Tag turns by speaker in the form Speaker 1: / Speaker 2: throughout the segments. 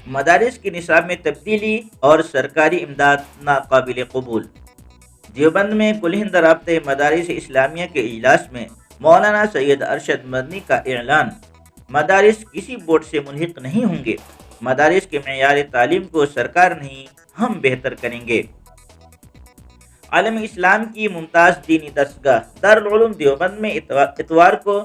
Speaker 1: مدارس کی نصاب میں تبدیلی اور سرکاری امداد ناقابل قبول۔ دیوبند میں کل ہند رابطہ مدارس اسلامیہ کے اجلاس میں مولانا سید ارشد مدنی کا اعلان، مدارس کسی بورڈ سے ملحق نہیں ہوں گے، مدارس کے معیار تعلیم کو سرکار نہیں ہم بہتر کریں گے۔ عالم اسلام کی ممتاز دینی درسگاہ دارالعلوم دیوبند میں اتوار کو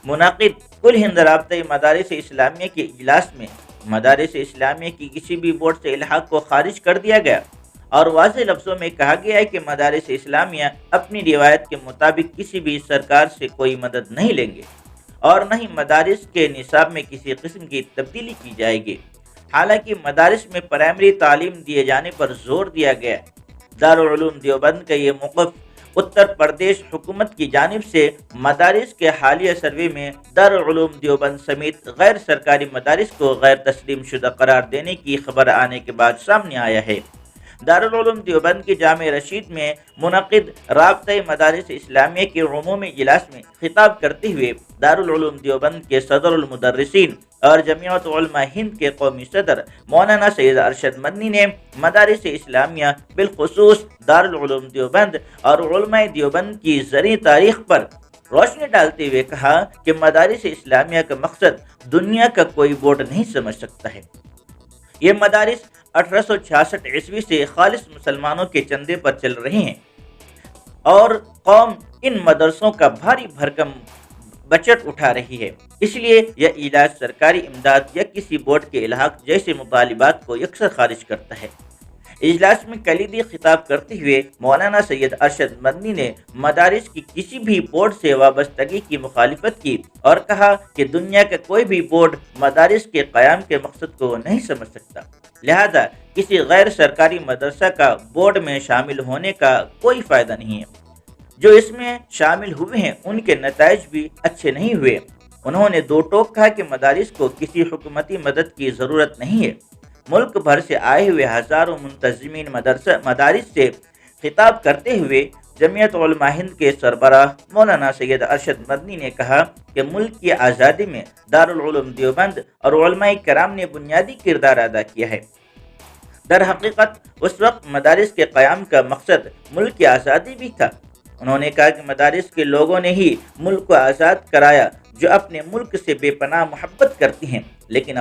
Speaker 1: منعقد کل ہند رابطہ مدارس اسلامیہ کے اجلاس میں مدارس اسلامیہ کی کسی بھی بورڈ سے الحاق کو خارج کر دیا گیا اور واضح لفظوں میں کہا گیا ہے کہ مدارس اسلامیہ اپنی روایت کے مطابق کسی بھی سرکار سے کوئی مدد نہیں لیں گے اور نہ ہی مدارس کے نصاب میں کسی قسم کی تبدیلی کی جائے گی۔ حالانکہ مدارس میں پرائمری تعلیم دیے جانے پر زور دیا گیا ہے۔ دارالعلوم دیوبند کا یہ موقف اتر پردیش حکومت کی جانب سے مدارس کے حالیہ سروے میں دارالعلوم دیوبند سمیت غیر سرکاری مدارس کو غیر تسلیم شدہ قرار دینے کی خبر آنے کے بعد سامنے آیا ہے۔ دارالعلوم دیوبند کے جامع رشید میں منعقد رابطہ مدارس اسلامیہ کے عمومی اجلاس میں خطاب کرتے ہوئے دارالعلوم دیوبند کے صدر المدرسین اور جمعیت علماء ہند کے قومی صدر مولانا سید ارشد مدنی نے مدارس اسلامیہ بالخصوص دارالعلوم دیوبند اور علماء دیوبند کی زرعی تاریخ پر روشنی ڈالتے ہوئے کہا کہ مدارس اسلامیہ کا مقصد دنیا کا کوئی بورڈ نہیں سمجھ سکتا ہے۔ یہ مدارس 1866 عیسوی سے خالص مسلمانوں کے چندے پر چل رہے ہیں اور قوم ان مدرسوں کا بھاری بھرکم بجٹ اٹھا رہی ہے۔ اس لیے یہ علاج سرکاری امداد یا کسی بورڈ کے الحاق جیسے مطالبات کو یکسر خارج کرتا ہے۔ اجلاس میں کلیدی خطاب کرتے ہوئے مولانا سید ارشد مدنی نے مدارس کی کسی بھی بورڈ سے وابستگی کی مخالفت کی اور کہا کہ دنیا کا کوئی بھی بورڈ مدارس کے قیام کے مقصد کو نہیں سمجھ سکتا، لہذا کسی غیر سرکاری مدرسہ کا بورڈ میں شامل ہونے کا کوئی فائدہ نہیں ہے۔ جو اس میں شامل ہوئے ہیں ان کے نتائج بھی اچھے نہیں ہوئے۔ انہوں نے دو ٹوک کہا کہ مدارس کو کسی حکومتی مدد کی ضرورت نہیں ہے۔ ملک بھر سے آئے ہوئے ہزاروں منتظمین مدارس سے خطاب کرتے ہوئے جمعیت علماء ہند کے سربراہ مولانا سید ارشد مدنی نے کہا کہ ملک کی آزادی میں دارالعلوم دیوبند اور علماء کرام نے بنیادی کردار ادا کیا ہے۔ در حقیقت اس وقت مدارس کے قیام کا مقصد ملک کی آزادی بھی تھا۔ انہوں نے کہا کہ مدارس کے لوگوں نے ہی ملک کو آزاد کرایا جو اپنے ملک سے بے پناہ محبت کرتی ہیں، لیکن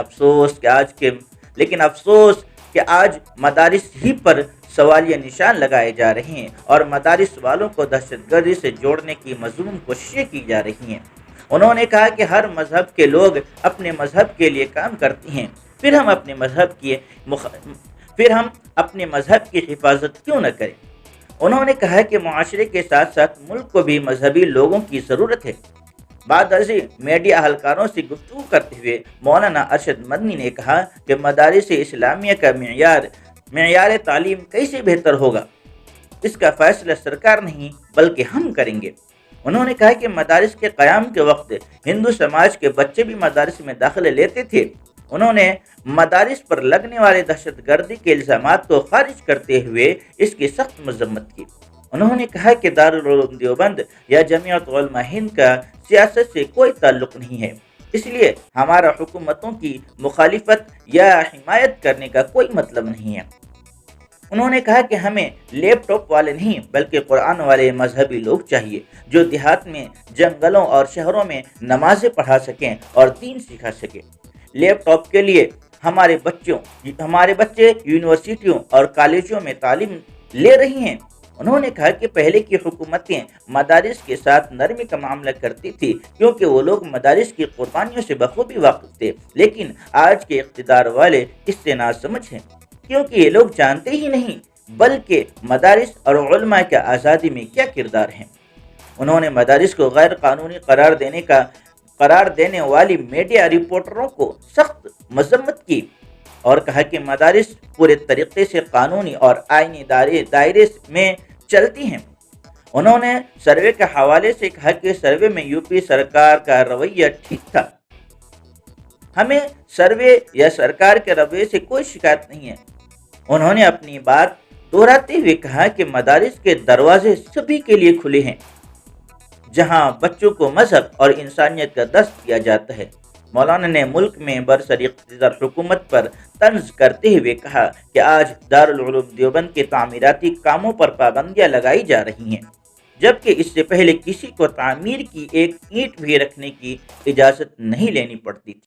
Speaker 1: افسوس کہ آج مدارس ہی پر سوالیہ نشان لگائے جا رہے ہیں اور مدارس والوں کو دہشت گردی سے جوڑنے کی مذموم کوششیں کی جا رہی ہیں۔ انہوں نے کہا کہ ہر مذہب کے لوگ اپنے مذہب کے لیے کام کرتے ہیں، پھر ہم اپنے مذہب کی حفاظت کیوں نہ کریں؟ انہوں نے کہا کہ معاشرے کے ساتھ ساتھ ملک کو بھی مذہبی لوگوں کی ضرورت ہے۔ بعد ازیں میڈیا اہلکاروں سے گفتگو کرتے ہوئے مولانا ارشد مدنی نے کہا کہ مدارس اسلامیہ کا معیار تعلیم کیسے بہتر ہوگا، اس کا فیصلہ سرکار نہیں بلکہ ہم کریں گے۔ انہوں نے کہا کہ مدارس کے قیام کے وقت ہندو سماج کے بچے بھی مدارس میں داخلے لیتے تھے۔ انہوں نے مدارس پر لگنے والے دہشت گردی کے الزامات کو خارج کرتے ہوئے اس کی سخت مذمت کی۔ انہوں نے کہا کہ دارالعلوم دیوبند یا جمعیت علماء ہند کا سیاست سے کوئی تعلق نہیں ہے، اس لیے ہمارا حکومتوں کی مخالفت یا حمایت کرنے کا کوئی مطلب نہیں ہے۔ انہوں نے کہا کہ ہمیں لیپ ٹاپ والے نہیں بلکہ قرآن والے مذہبی لوگ چاہیے جو دیہات میں، جنگلوں اور شہروں میں نمازیں پڑھا سکیں اور دین سکھا سکیں۔ لیپ ٹاپ کے لیے ہمارے بچے یونیورسٹیوں اور کالجوں میں تعلیم لے رہی ہیں۔ انہوں نے کہا کہ پہلے کی حکومتیں مدارس کے ساتھ نرمی کا معاملہ کرتی تھی کیونکہ وہ لوگ مدارس کی قربانیوں سے بخوبی واقف تھے، لیکن آج کے اقتدار والے اس سے ناسمجھ ہیں کیونکہ یہ لوگ جانتے ہی نہیں بلکہ مدارس اور علماء کے آزادی میں کیا کردار ہیں۔ انہوں نے مدارس کو غیر قانونی قرار دینے والی میڈیا رپورٹروں کو سخت مذمت کی اور کہا کہ مدارس پورے طریقے سے قانونی اور آئینی دائرے میں چلتی ہیں۔ انہوں نے سروے کے حوالے سے کہا کہ سروے میں یو پی سرکار کا رویہ ٹھیک تھا۔ ہمیں سروے یا سرکار کے رویے سے کوئی شکایت نہیں ہے۔ انہوں نے اپنی بات دہراتے ہوئے کہا کہ مدارس کے دروازے سبھی کے لیے کھلے ہیں جہاں بچوں کو مذہب اور انسانیت کا درس دیا جاتا ہے۔ مولانا نے ملک میں برسر اقتدار حکومت پر طنز کرتے ہوئے کہا کہ آج دارالعلوم دیوبند کے تعمیراتی کاموں پر پابندیاں لگائی جا رہی ہیں، جبکہ اس سے پہلے کسی کو تعمیر کی ایک اینٹ بھی رکھنے کی اجازت نہیں لینی پڑتی تھی۔